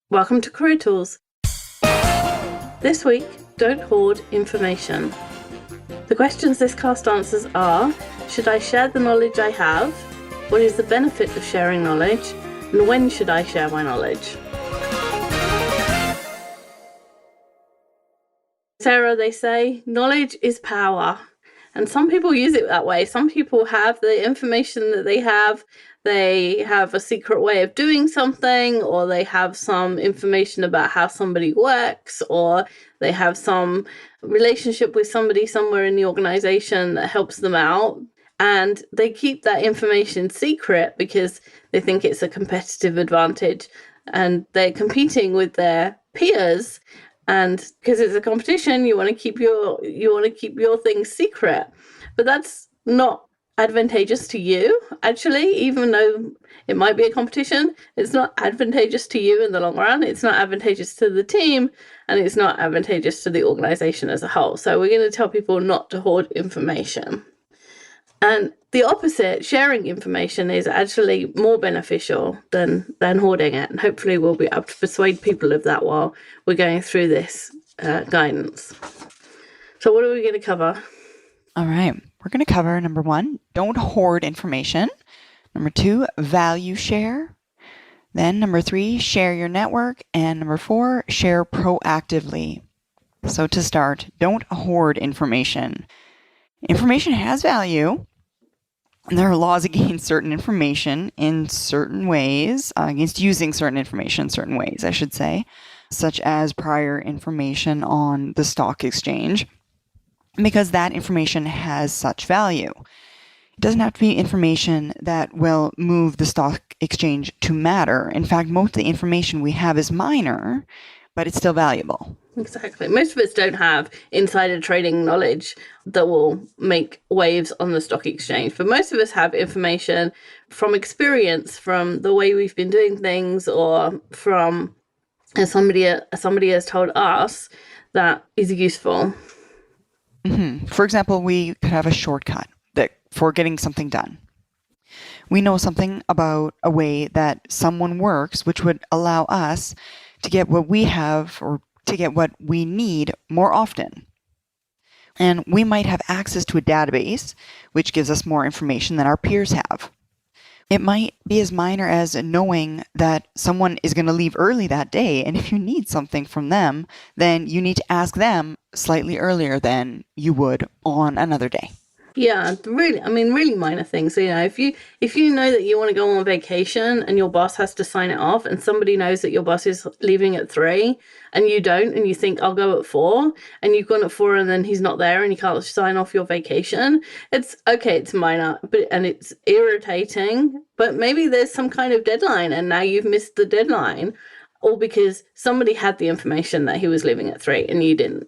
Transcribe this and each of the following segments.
Welcome to Career Tools. This week, don't hoard information. The questions this cast answers are: should I share the knowledge I have? What is the benefit of sharing knowledge? And when should I share my knowledge? Sarah, they say, knowledge is power. And some people use it that way. Some people have the information that they have a secret way of doing something, or they have some information about how somebody works, or they have some relationship with somebody somewhere in the organization that helps them out. And they keep that information secret because they think it's a competitive advantage, and they're competing with their peers. And because it's a competition, you want to keep your things secret. But that's not advantageous to you, actually. Even though it might be a competition, it's not advantageous to you in the long run. It's not advantageous to the team, and it's not advantageous to the organization as a whole. So we're going to tell people not to hoard information. And the opposite, sharing information, is actually more beneficial than hoarding it. And hopefully we'll be able to persuade people of that while we're going through this guidance. So what are we going to cover? All right. We're going to cover number 1, don't hoard information. Number 2, value share. Then number 3, share your network. And number 4, share proactively. So to start, don't hoard information. Information has value. And there are laws against certain information in certain ways, against using certain information in certain ways, I should say, such as prior information on the stock exchange, because that information has such value. It doesn't have to be information that will move the stock exchange to matter. In fact, most of the information we have is minor, but it's still valuable. Exactly. Most of us don't have insider trading knowledge that will make waves on the stock exchange, but most of us have information from experience, from the way we've been doing things, or from somebody has told us that is useful. Mm-hmm. For example, we could have a shortcut for getting something done. We know something about a way that someone works, which would allow us to get what we have or to get what we need more often. And we might have access to a database, which gives us more information than our peers have. It might be as minor as knowing that someone is going to leave early that day, and if you need something from them, then you need to ask them slightly earlier than you would on another day. Yeah, really minor things. So, if you know that you want to go on vacation and your boss has to sign it off, and somebody knows that your boss is leaving at 3 and you don't, and you think I'll go at 4, and you've gone at 4 and then he's not there and you can't sign off your vacation. It's okay, it's minor, and it's irritating, but maybe there's some kind of deadline and now you've missed the deadline, or because somebody had the information that he was leaving at 3 and you didn't.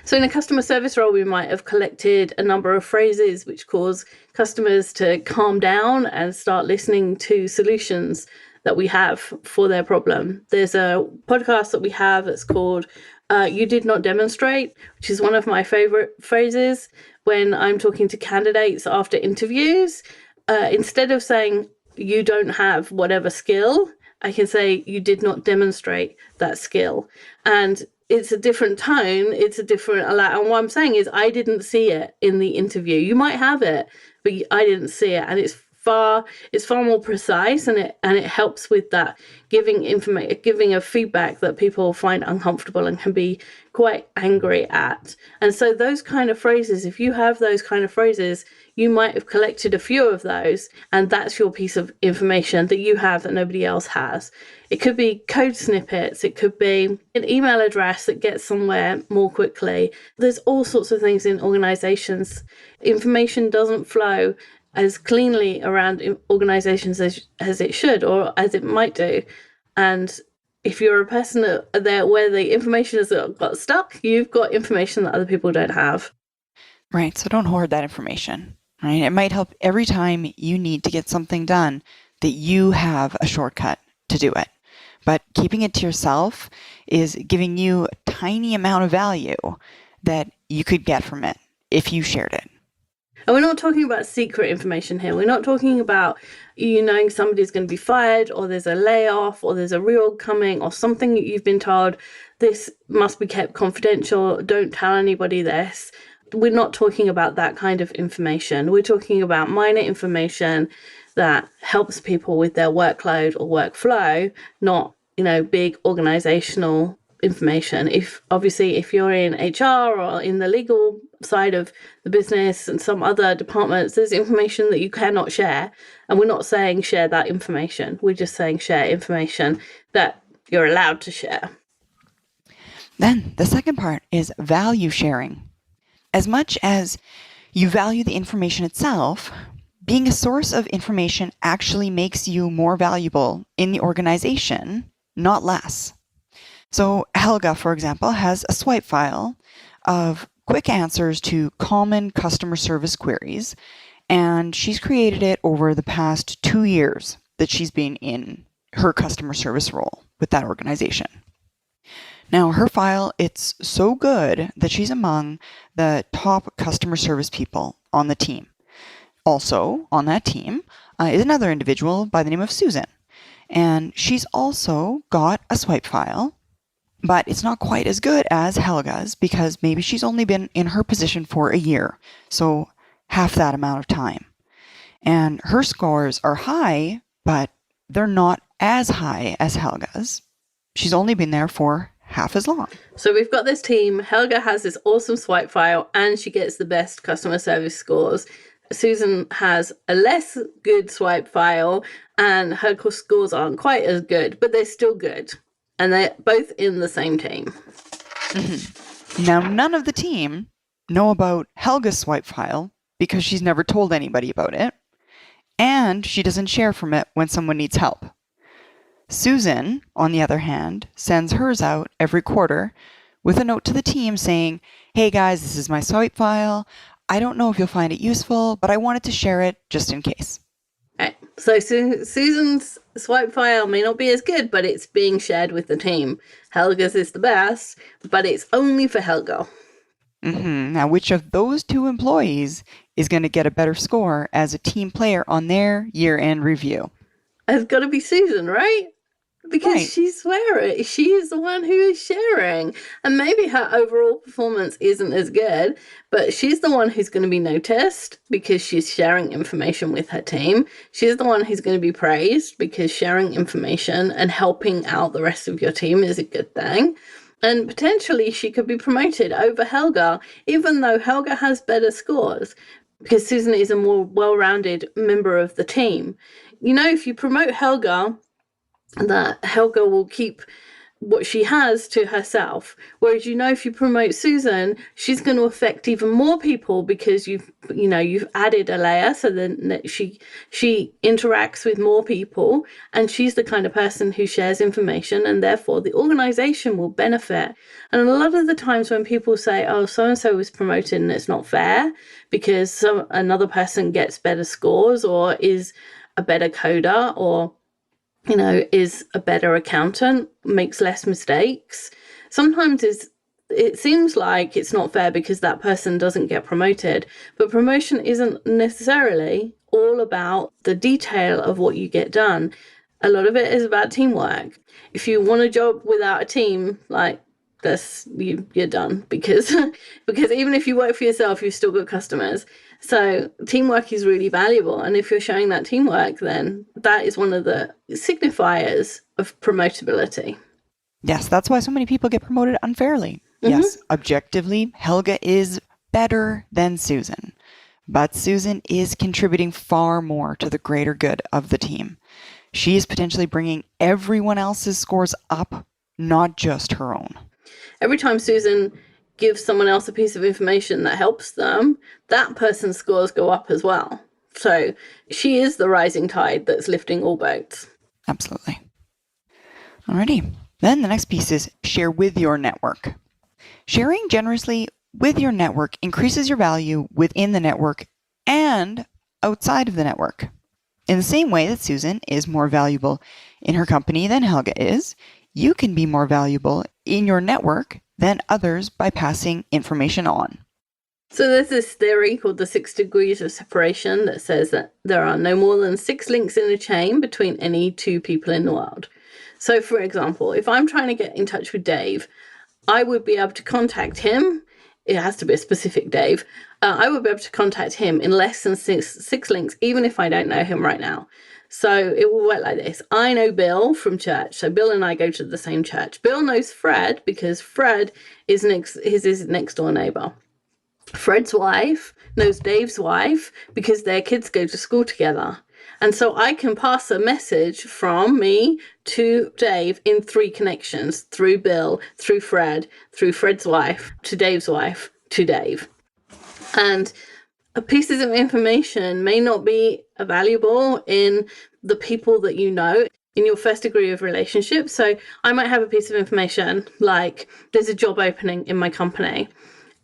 So in a customer service role, we might have collected a number of phrases which cause customers to calm down and start listening to solutions that we have for their problem. There's a podcast that we have that's called You Did Not Demonstrate, which is one of my favorite phrases when I'm talking to candidates after interviews. Instead of saying you don't have whatever skill, I can say you did not demonstrate that skill. And it's a different tone, it's a different, and what I'm saying is I didn't see it in the interview. You might have it, but I didn't see it, and it's far more precise, and it helps with that giving of feedback that people find uncomfortable and can be quite angry at. And so those kind of phrases, if you have those kind of phrases, you might have collected a few of those, and that's your piece of information that you have that nobody else has. It could be code snippets. It could be an email address that gets somewhere more quickly. There's all sorts of things in organizations. Information doesn't flow as cleanly around organizations as it should, or as it might do. And if you're a person there where the information has got stuck, you've got information that other people don't have. Right. So don't hoard that information. Right. It might help every time you need to get something done that you have a shortcut to do it. But keeping it to yourself is giving you a tiny amount of value that you could get from it if you shared it. And we're not talking about secret information here. We're not talking about you knowing somebody's going to be fired, or there's a layoff, or there's a reorg coming, or something that you've been told this must be kept confidential. Don't tell anybody this. We're not talking about that kind of information. We're talking about minor information that helps people with their workload or workflow, not, big organizational information. If you're in HR or in the legal side of the business and some other departments, there's information that you cannot share. And we're not saying share that information. We're just saying share information that you're allowed to share. Then the second part is value sharing. As much as you value the information itself, being a source of information actually makes you more valuable in the organization, not less. So Helga, for example, has a swipe file of quick answers to common customer service queries, and she's created it over the past 2 years that she's been in her customer service role with that organization. Now, her file, it's so good that she's among the top customer service people on the team. Also on that team is another individual by the name of Susan, and she's also got a swipe file, but it's not quite as good as Helga's because maybe she's only been in her position for a year, so half that amount of time. And her scores are high, but they're not as high as Helga's. She's only been there for half as long. So we've got this team. Helga has this awesome swipe file and she gets the best customer service scores. Susan has a less good swipe file and her scores aren't quite as good, but they're still good. And they're both in the same team. Mm-hmm. Now, none of the team know about Helga's swipe file because she's never told anybody about it. And she doesn't share from it when someone needs help. Susan, on the other hand, sends hers out every quarter with a note to the team saying, "Hey guys, this is my swipe file. I don't know if you'll find it useful, but I wanted to share it just in case." Right. So Susan's swipe file may not be as good, but it's being shared with the team. Helga's is the best, but it's only for Helga. Mm-hmm. Now, which of those two employees is going to get a better score as a team player on their year-end review? It's got to be Susan, right? Because right. She's swearing. She is the one who is sharing. And maybe her overall performance isn't as good, but she's the one who's going to be noticed because she's sharing information with her team. She's the one who's going to be praised because sharing information and helping out the rest of your team is a good thing. And potentially she could be promoted over Helga, even though Helga has better scores, because Susan is a more well-rounded member of the team. If you promote Helga, that Helga will keep what she has to herself. Whereas, if you promote Susan, she's going to affect even more people because you've added a layer so then she interacts with more people and she's the kind of person who shares information and therefore the organization will benefit. And a lot of the times when people say, oh, so-and-so was promoted and it's not fair because another person gets better scores or is a better coder or is a better accountant, makes less mistakes. Sometimes it seems like it's not fair because that person doesn't get promoted, but promotion isn't necessarily all about the detail of what you get done. A lot of it is about teamwork. If you want a job without a team, like this, you're done because even if you work for yourself, you've still got customers. So teamwork is really valuable. And if you're showing that teamwork, then that is one of the signifiers of promotability. Yes, that's why so many people get promoted unfairly. Mm-hmm. Yes, objectively, Helga is better than Susan. But Susan is contributing far more to the greater good of the team. She is potentially bringing everyone else's scores up, not just her own. Every time Susan gives someone else a piece of information that helps them, that person's scores go up as well. So she is the rising tide that's lifting all boats. Absolutely. Alrighty. Then the next piece is share with your network. Sharing generously with your network increases your value within the network and outside of the network. In the same way that Susan is more valuable in her company than Helga is, you can be more valuable in your network than others by passing information on. So there's this theory called the 6 degrees of separation that says that there are no more than 6 links in a chain between any two people in the world. So, for example, if I'm trying to get in touch with Dave, I would be able to contact him. It has to be a specific Dave. I would be able to contact him in less than six links, even if I don't know him right now. So it will work like this. I know Bill from church. So Bill and I go to the same church. Bill knows Fred because Fred is his next door neighbor. Fred's wife knows Dave's wife because their kids go to school together. And so I can pass a message from me to Dave in 3 connections, through Bill, through Fred's wife, to Dave's wife, to Dave. And pieces of information may not be valuable in the people that you know in your first degree of relationship. So I might have a piece of information like there's a job opening in my company.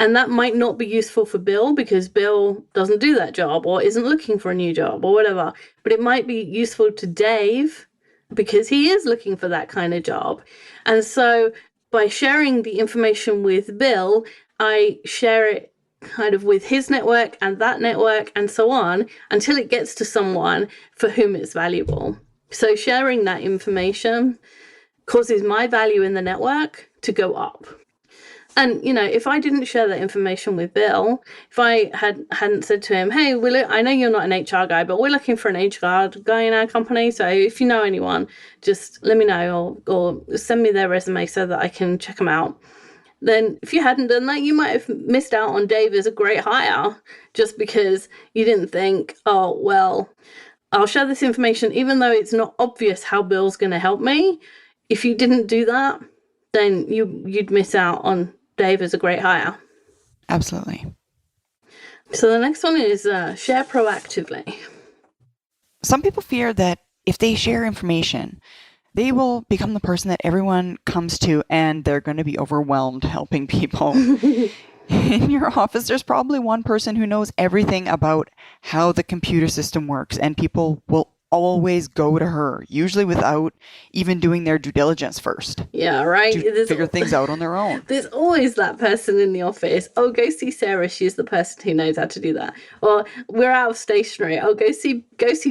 And that might not be useful for Bill because Bill doesn't do that job or isn't looking for a new job or whatever. But it might be useful to Dave because he is looking for that kind of job. And so by sharing the information with Bill, I share it kind of with his network and that network and so on until it gets to someone for whom it's valuable. So sharing that information causes my value in the network to go up. And, if I didn't share that information with Bill, if I hadn't said to him, hey, I know you're not an HR guy, but we're looking for an HR guy in our company. So if you know anyone, just let me know or send me their resume so that I can check them out. Then if you hadn't done that, you might have missed out on Dave as a great hire just because you didn't think, oh, well, I'll share this information, even though it's not obvious how Bill's going to help me. If you didn't do that, then you'd miss out on Dave as a great hire. Absolutely. So the next one is share proactively. Some people fear that if they share information, they will become the person that everyone comes to and they're going to be overwhelmed helping people. In your office, there's probably one person who knows everything about how the computer system works, and people will always go to her, usually without even doing their due diligence first. Yeah, right. To figure things out on their own. There's always that person in the office. Oh, go see Sarah. She's the person who knows how to do that. Or we're out of stationery. Oh, go see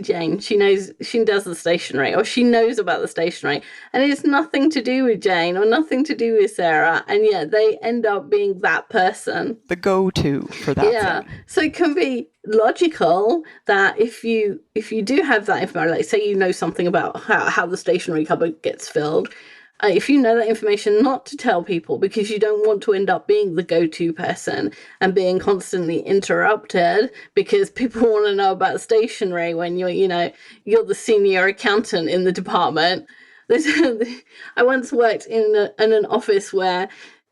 Jane. She does the stationery, or she knows about the stationery. And it's nothing to do with Jane or nothing to do with Sarah. And yet they end up being that person. The go-to for that thing. So it can be logical that if you do have that information, like say you know something about how the stationery cupboard gets filled, if you know that information, not to tell people because you don't want to end up being the go-to person and being constantly interrupted because people want to know about stationery when you're the senior accountant in the department. I once worked in an office where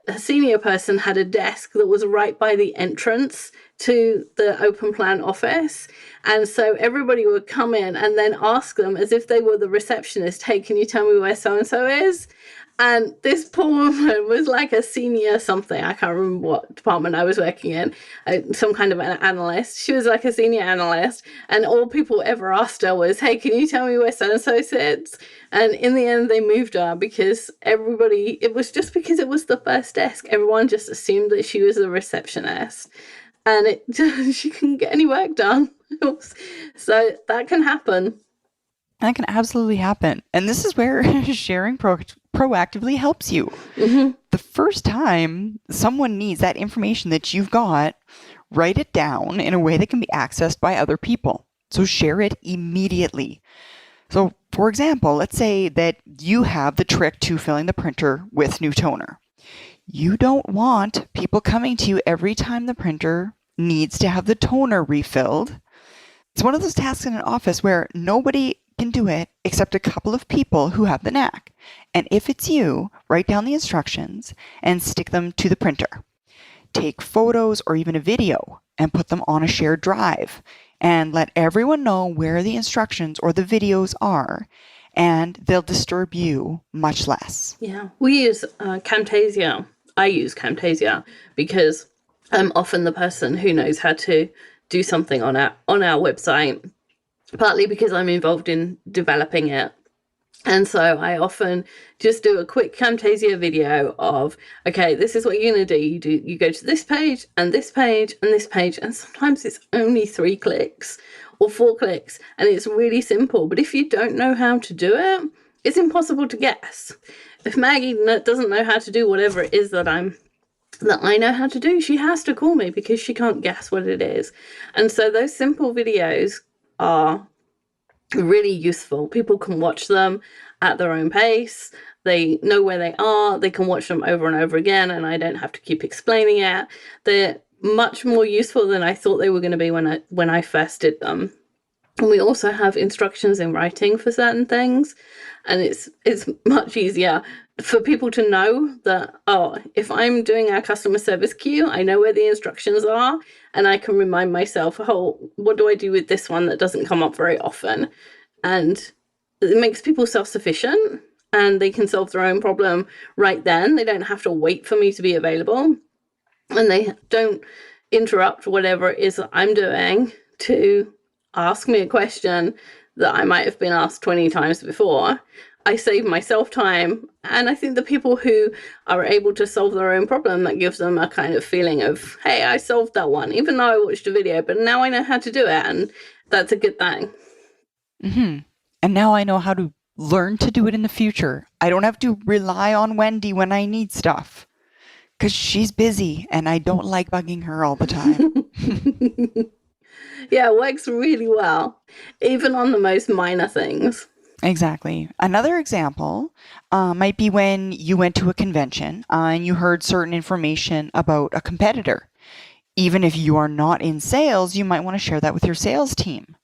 a senior person had a desk that was right by the entrance to the open plan office. And so everybody would come in and then ask them as if they were the receptionist, hey, can you tell me where so-and-so is? And this poor woman was like a senior something. I can't remember what department I was working in, some kind of an analyst. She was like a senior analyst. And all people ever asked her was, hey, can you tell me where so-and-so sits? And in the end, they moved her because it was just because it was the first desk. Everyone just assumed that she was the receptionist. And she couldn't get any work done. So that can happen. That can absolutely happen. And this is where sharing proactively helps you. Mm-hmm. The first time someone needs that information that you've got, write it down in a way that can be accessed by other people. So share it immediately. So, for example, let's say that you have the trick to filling the printer with new toner. You don't want people coming to you every time the printer needs to have the toner refilled. It's one of those tasks in an office where nobody can do it except a couple of people who have the knack. And if it's you, write down the instructions and stick them to the printer. Take photos or even a video and put them on a shared drive and let everyone know where the instructions or the videos are, and they'll disturb you much less. Yeah, we use Camtasia. I use Camtasia because I'm often the person who knows how to do something on our website, partly because I'm involved in developing it. And so I often just do a quick Camtasia video of, okay, this is what you're going to do. You go to this page and this page and this page. And sometimes it's only 3 clicks or 4 clicks. And it's really simple. But if you don't know how to do it, it's impossible to guess. If Maggie doesn't know how to do whatever it is that I know how to do, she has to call me because she can't guess what it is. And so those simple videos are really useful. People can watch them at their own pace. They know where they are. They can watch them over and over again, and I don't have to keep explaining it. They're much more useful than I thought they were going to be when I first did them. And we also have instructions in writing for certain things, and it's much easier for people to know that, oh, if I'm doing our customer service queue, I know where the instructions are, and I can remind myself, oh, what do I do with this one that doesn't come up very often? And it makes people self-sufficient, and they can solve their own problem right then. They don't have to wait for me to be available, and they don't interrupt whatever it is that I'm doing to ask me a question that I might have been asked 20 times before. I save myself time, and I think the people who are able to solve their own problem, that gives them a kind of feeling of, hey, I solved that one, even though I watched a video, but now I know how to do it, and that's a good thing. Mm-hmm. And now I know how to learn to do it in the future. I don't have to rely on Wendy when I need stuff, because she's busy, and I don't like bugging her all the time. Yeah, it works really well, even on the most minor things. Exactly. Another example might be when you went to a convention and you heard certain information about a competitor. Even if you are not in sales, you might want to share that with your sales team.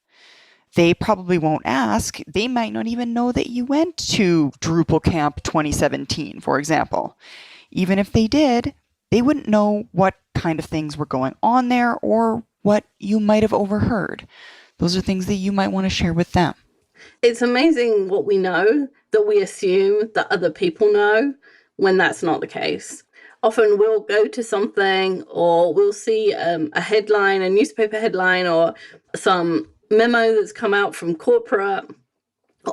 They probably won't ask. They might not even know that you went to Drupal Camp 2017, for example. Even if they did, they wouldn't know what kind of things were going on there or what you might have overheard. Those are things that you might want to share with them. It's amazing what we know that we assume that other people know when that's not the case. Often we'll go to something, or we'll see a headline, a newspaper headline, or some memo that's come out from corporate,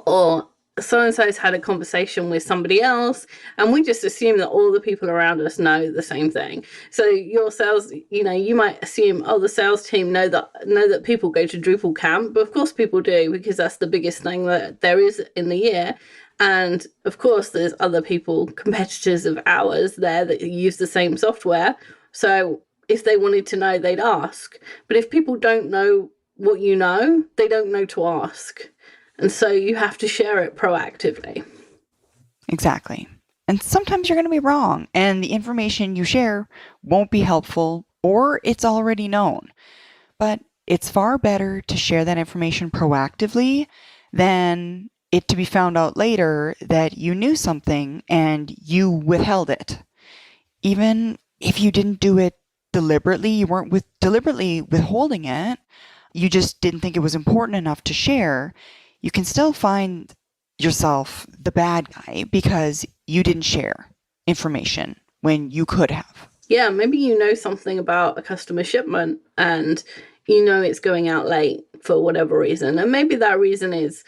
or so-and-so's had a conversation with somebody else, and we just assume that all the people around us know the same thing. So your sales, you might assume, oh, the sales team know that people go to Drupal camp, but of course people do, because that's the biggest thing that there is in the year. And of course there's other people, competitors of ours there, that use the same software. So if they wanted to know, they'd ask. But if people don't know what you know, they don't know to ask. And so you have to share it proactively. Exactly. And sometimes you're going to be wrong, and the information you share won't be helpful, or it's already known. But it's far better to share that information proactively than it to be found out later that you knew something and you withheld it. Even if you didn't do it deliberately, you weren't deliberately withholding it, you just didn't think it was important enough to share, you can still find yourself the bad guy because you didn't share information when you could have. Yeah, maybe you know something about a customer shipment and you know it's going out late for whatever reason. And maybe that reason is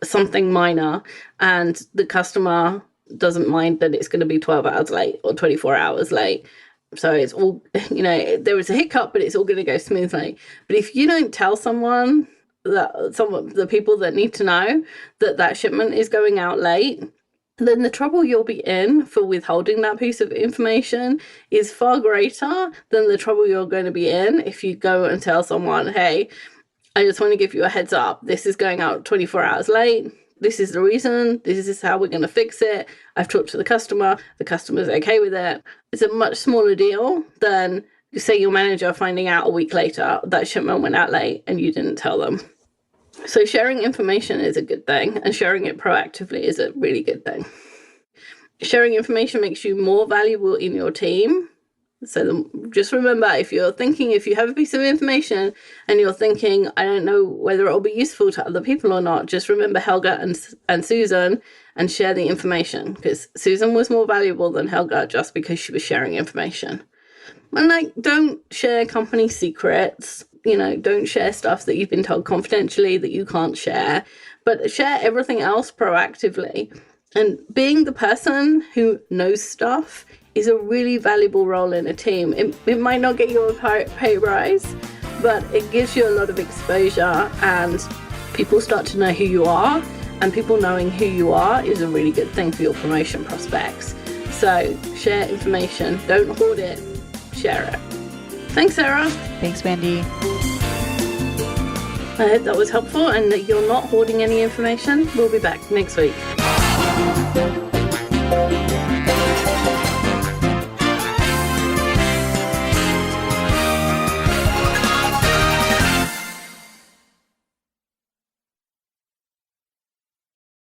something minor, and the customer doesn't mind that it's going to be 12 hours late or 24 hours late. So it's all, there was a hiccup, but it's all going to go smoothly. But if you don't tell someone, that some of the people that need to know that shipment is going out late, then the trouble you'll be in for withholding that piece of information is far greater than the trouble you're going to be in if you go and tell someone, hey, I just want to give you a heads up. This is going out 24 hours late. This is the reason. This is how we're going to fix it. I've talked to the customer. The customer's okay with it. It's a much smaller deal than, say, your manager finding out a week later that shipment went out late and you didn't tell them. So sharing information is a good thing, and sharing it proactively is a really good thing. Sharing information makes you more valuable in your team. So just remember, if you have a piece of information and you're thinking, I don't know whether it'll be useful to other people or not, just remember Helga and Susan and share the information, because Susan was more valuable than Helga just because she was sharing information. And don't share company secrets. Don't share stuff that you've been told confidentially that you can't share. but share everything else proactively. And being the person who knows stuff is a really valuable role in a team. It might not get you a pay rise, but it gives you a lot of exposure, and people start to know who you are, and people knowing who you are is a really good thing for your promotion prospects. So share information, don't hoard it, share it. Thanks, Sarah. Thanks, Mandy. I hope that was helpful and that you're not hoarding any information. We'll be back next week.